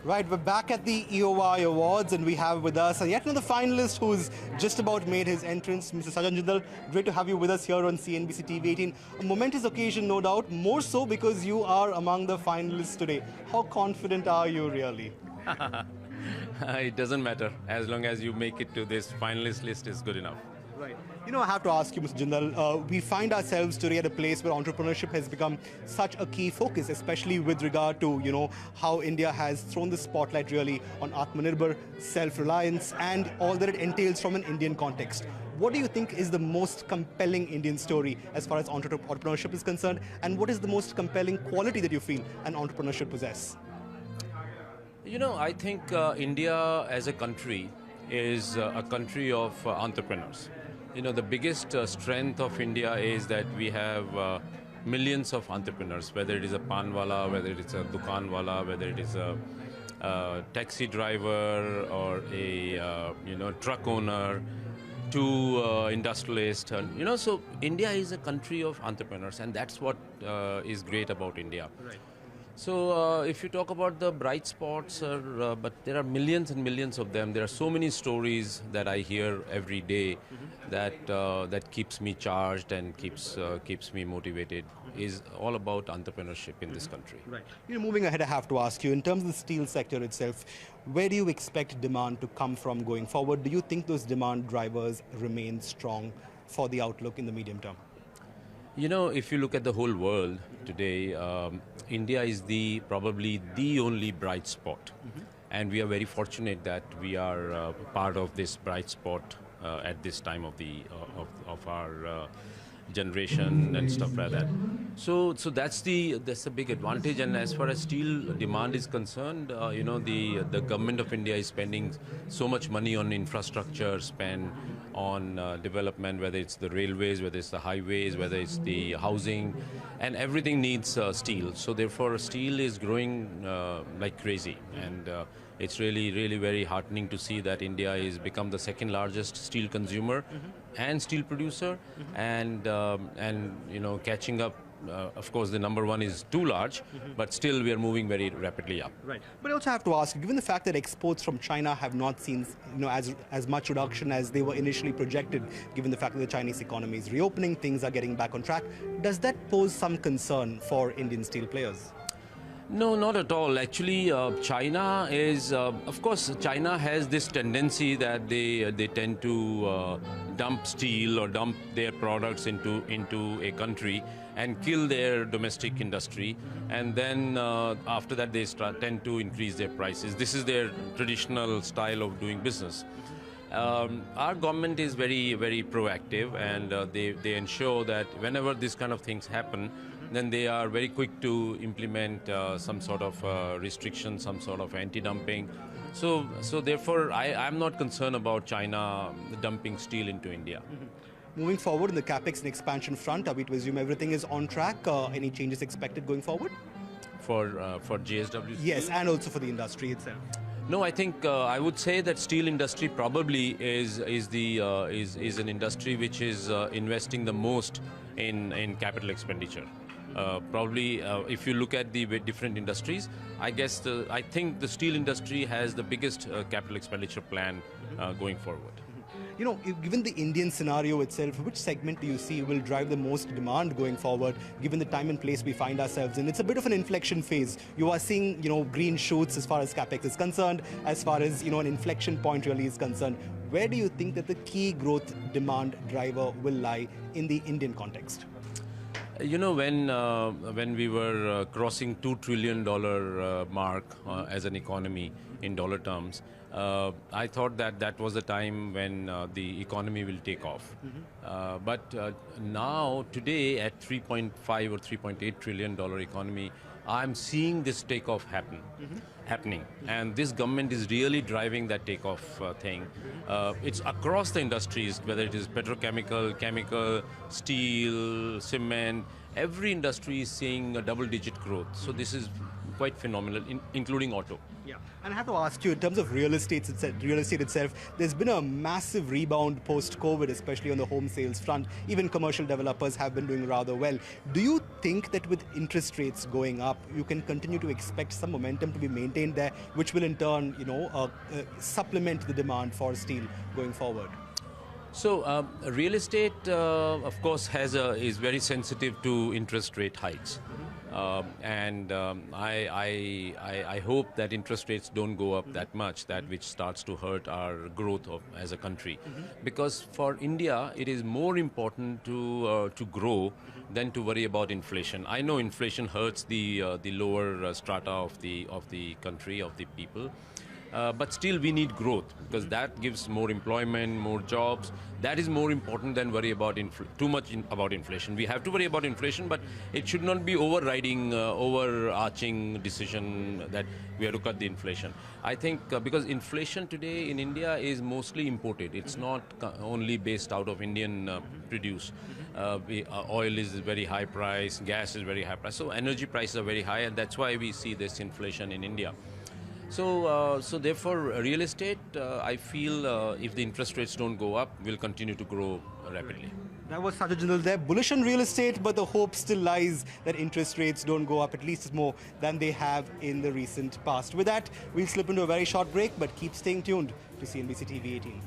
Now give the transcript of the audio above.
Right, we're back at the EOI Awards and we have with us yet another finalist who's just about made his entrance, Mr. Sajjan Jindal. Great to have you with us here on CNBC-TV18. A momentous occasion, no doubt, more so because you are among the finalists today. How confident are you really? It doesn't matter. As long as you make it to this finalist list is good enough. Right. You know, I have to ask you, Mr. Jindal, we find ourselves today at a place where entrepreneurship has become such a key focus, especially with regard to, how India has thrown the spotlight really on Atmanirbhar, self-reliance, and all that it entails from an Indian context. What do you think is the most compelling Indian story as far as entrepreneurship is concerned, and what is the most compelling quality that you feel an entrepreneur should possess? I think India as a country is a country of entrepreneurs. The biggest strength of India is that we have millions of entrepreneurs, whether it is a panwala, whether it is a dukanwala, whether it is a taxi driver or a truck owner to industrialist. So India is a country of entrepreneurs, and that's what is great about India. Right. So if you talk about the bright spots, but there are millions and millions of them. There are so many stories that I hear every day that keeps me charged and keeps me motivated. Is all about entrepreneurship in this country. Right. Moving ahead, I have to ask you, in terms of the steel sector itself, where do you expect demand to come from going forward? Do you think those demand drivers remain strong for the outlook in the medium term? If you look at the whole world today, India is probably the only bright spot. And we are very fortunate that we are part of this bright spot at this time of our generation and stuff like that. So that's a big advantage. And as far as steel demand is concerned, the government of India is spending so much money on infrastructure, spend on development, whether it's the railways, whether it's the highways, whether it's the housing, and everything needs steel. So therefore, steel is growing like crazy, and it's really, really very heartening to see that India has become the second largest steel consumer and steel producer, and catching up. Of course, the number one is too large, but still we are moving very rapidly up. Right. But I also have to ask, given the fact that exports from China have not seen as much reduction as they were initially projected, given the fact that the Chinese economy is reopening, things are getting back on track, does that pose some concern for Indian steel players? No, not at all. Actually, China is, of course, China has this tendency that they tend to dump steel or dump their products into a country and kill their domestic industry, and then after that they tend to increase their prices. This is their traditional style of doing business. Our government is very, very proactive, and they ensure that whenever these kind of things happen, then they are very quick to implement some sort of restriction, some sort of anti-dumping. So therefore, I'm not concerned about China dumping steel into India. Moving forward in the capex and expansion front, are we to assume everything is on track? Any changes expected going forward? For JSW? Yes, and also for the industry itself. No, I think I would say that steel industry probably is an industry which is investing the most in capital expenditure. Probably, if you look at the different industries, I think the steel industry has the biggest capital expenditure plan going forward. Given the Indian scenario itself, which segment do you see will drive the most demand going forward, given the time and place we find ourselves in? It's a bit of an inflection phase. You are seeing, green shoots as far as capex is concerned, as far as, an inflection point really is concerned. Where do you think that the key growth demand driver will lie in the Indian context? When we were crossing $2 trillion mark as an economy in dollar terms, I thought that was the time when the economy will take off. But now, today, at 3.5 or 3.8 trillion dollar economy, I'm seeing this takeoff happening. And this government is really driving that takeoff thing. It's across the industries, whether it is petrochemical, chemical, steel, cement. Every industry is seeing a double-digit growth. So this is quite phenomenal, including auto. Yeah, and I have to ask you, in terms of real estate itself, there's been a massive rebound post-COVID, especially on the home sales front. Even commercial developers have been doing rather well. Do you think that with interest rates going up, you can continue to expect some momentum to be maintained there, which will in turn, supplement the demand for steel going forward? So real estate, of course, is very sensitive to interest rate hikes. I hope that interest rates don't go up that much, that which starts to hurt our growth as a country. Because for India, it is more important to grow than to worry about inflation. I know inflation hurts the lower strata of the country, of the people. But still we need growth, because that gives more employment, more jobs. That is more important than worry about too much about inflation. We have to worry about inflation, but it should not be overarching decision that we have to cut the inflation. I think because inflation today in India is mostly imported. It's not only based out of Indian produce. Oil is very high price, gas is very high price. So energy prices are very high, and that's why we see this inflation in India. So therefore, real estate, I feel if the interest rates don't go up, will continue to grow rapidly. That was Sajjan Jindal there, bullish on real estate, but the hope still lies that interest rates don't go up at least more than they have in the recent past. With that, we'll slip into a very short break, but keep staying tuned to CNBC TV 18.